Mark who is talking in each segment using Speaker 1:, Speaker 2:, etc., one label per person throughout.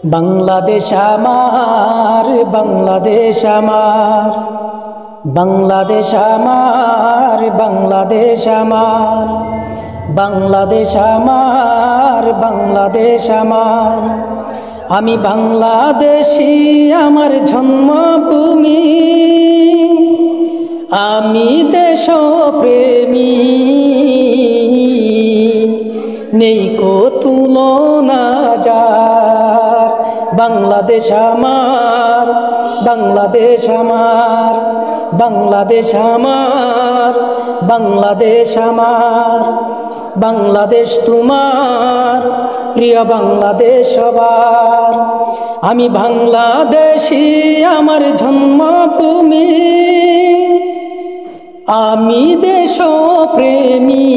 Speaker 1: বাংলাদেশ আমার, বাংলাদেশ আমার, বাংলাদেশ আমার, বাংলাদেশ আমার, বাংলাদেশ আমার, বাংলাদেশ আমার। আমি বাংলাদেশী, আমার জন্মভূমি, আমি দেশপ্রেমী, নেই কো তুলনা যার। বাংলাদেশ আমার, বাংলাদেশ আমার, বাংলাদেশ আমার, বাংলাদেশ আমার। বাংলাদেশ তোমার, প্রিয় বাংলাদেশ সবার। আমি বাংলাদেশী, আমার জন্মভূমি, আমি দেশপ্রেমী,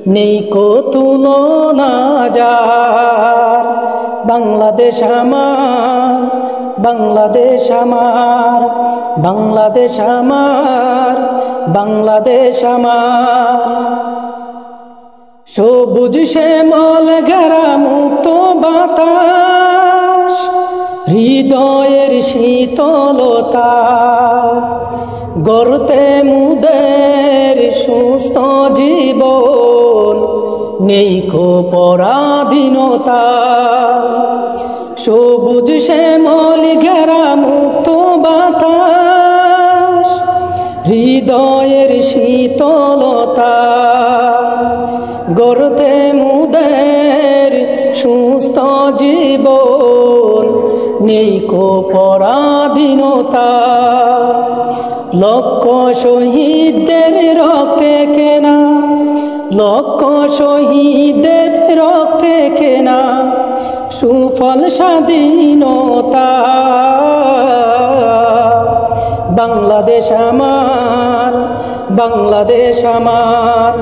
Speaker 1: নেই কো তুলনা যার। বাংলাদেশ আমার, বাংলাদেশ আমার, বাংলাদেশ আমার, বাংলাদেশ আমার। সবুজ শ্যামল ঘেরা মুক্ত বাতাস, হৃদয়ের শীতলতা, গড়তে মুদের সুস্থ জীবন, নেই কো পরাধীনতা। সবুজ শ্যামল ঘেরা মুক্ত বাতাস, হৃদয়ের শীতলতা, গড়তে মুদের সুস্থ জীবন, নেই কো পরাধীনতা। লক্ষ শহীদদের রক্তে কেনা, লক্ষ শহীদদের রক্তে কেনা সুফল স্বাধীনতা। বাংলাদেশ আমার, বাংলাদেশ আমার,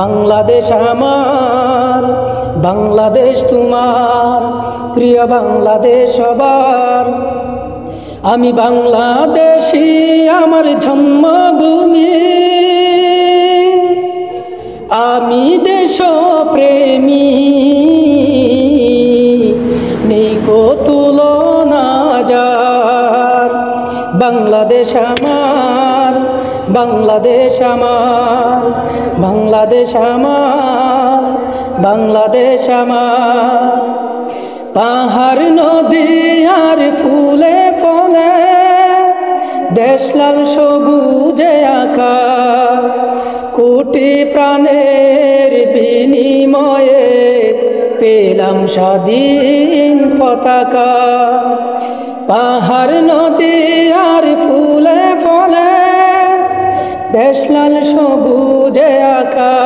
Speaker 1: বাংলাদেশ আমার, বাংলাদেশ তোমার, প্রিয় বাংলাদেশ সবার। আমি বাংলাদেশী, আমার জন্মভূমি, আমি দেশপ্রেমী, নেই কো তুলনা যার। বাংলাদেশ আমার, বাংলাদেশ আমার, বাংলাদেশ আমার, বাংলাদেশ আমার। পাহাড় নদী আর ফুলে ফলে, দেশ লাল সবুজে আঁকা, কোটি প্রাণের বিনিময়ে পেলাম স্বাধীন পতাকা। পাহাড় নদী আর ফুলে ফলে, দেশ লাল সবুজে আঁকা,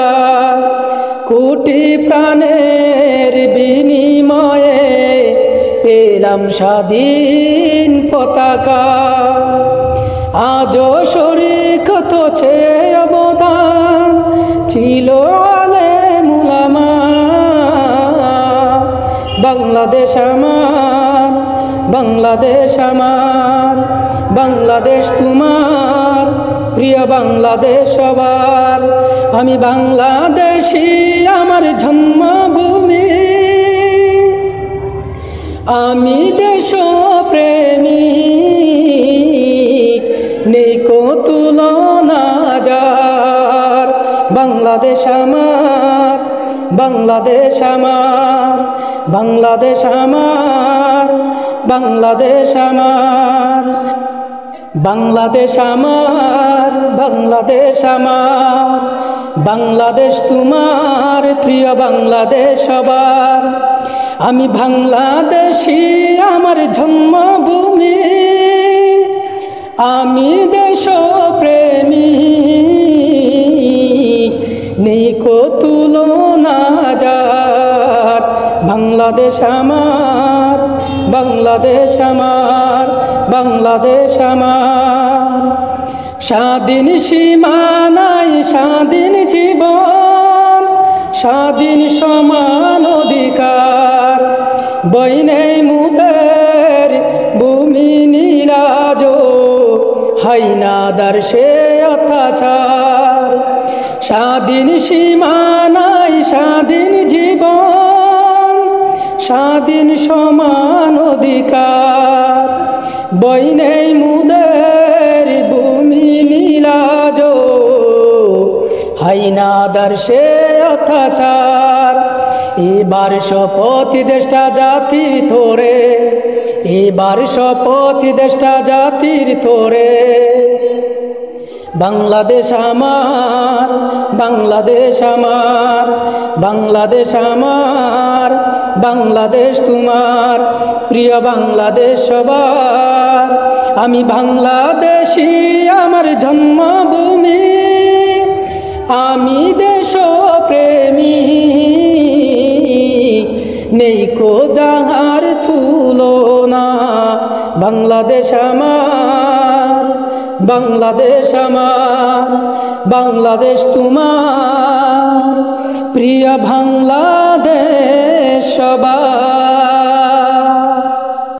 Speaker 1: কোটি প্রাণের বিনিময়ে পেলাম স্বাধীন পতাকা। আজও শরীক তো চেয়ে অবদান ছিল আলেম উলামা। বাংলাদেশ আমার, বাংলাদেশ আমার, বাংলাদেশ তোমার, প্রিয় বাংলাদেশ সবার। আমি বাংলাদেশী, আমার জন্মভূমি, আমি দেশপ্রেমী, নেই কো তুলনা যার। বাংলাদেশ আমার, বাংলাদেশ আমার, বাংলাদেশ আমার, বাংলাদেশ আমার। বাংলাদেশ আমার, বাংলাদেশ আমার, বাংলাদেশ তোমার, প্রিয় বাংলাদেশ সবার। আমি বাংলাদেশী, আমার জন্মভূমি, আমি দেশপ্রেমী, নেই কো তুলনা যার। বাংলাদেশ আমার, বাংলাদেশ আমার, বাংলাদেশ আমার। স্বাধীন সীমানায় স্বাধীন জীবন, স্বাধীন সমান অধিকার, বইনে মুদের ভূমি নীলাজ, হাইনাদার সে অত্যাচার। স্বাধীন সীমানায় স্বাধীন জীবন, স্বাধীন সমান অধিকার। বই নেই মুদের ভূমি নীলাজ, হাইনাদার সে অত্যাচার। এবার শপথ দেশটা জাতির তোরে, এবার শপথ দেশটা জাতির তোরে। বাংলাদেশ আমার, বাংলাদেশ আমার, বাংলাদেশ আমার, বাংলাদেশ তোমার, প্রিয় বাংলাদেশ সবার। আমি বাংলাদেশী, আমার জন্মভূমি, আমি দেশপ্রেমী, নেই কো যাহার তুলনা। বাংলাদেশ আমার, বাংলাদেশ আমার, বাংলাদেশ তোমার, প্রিয় বাংলাদেশ সবার।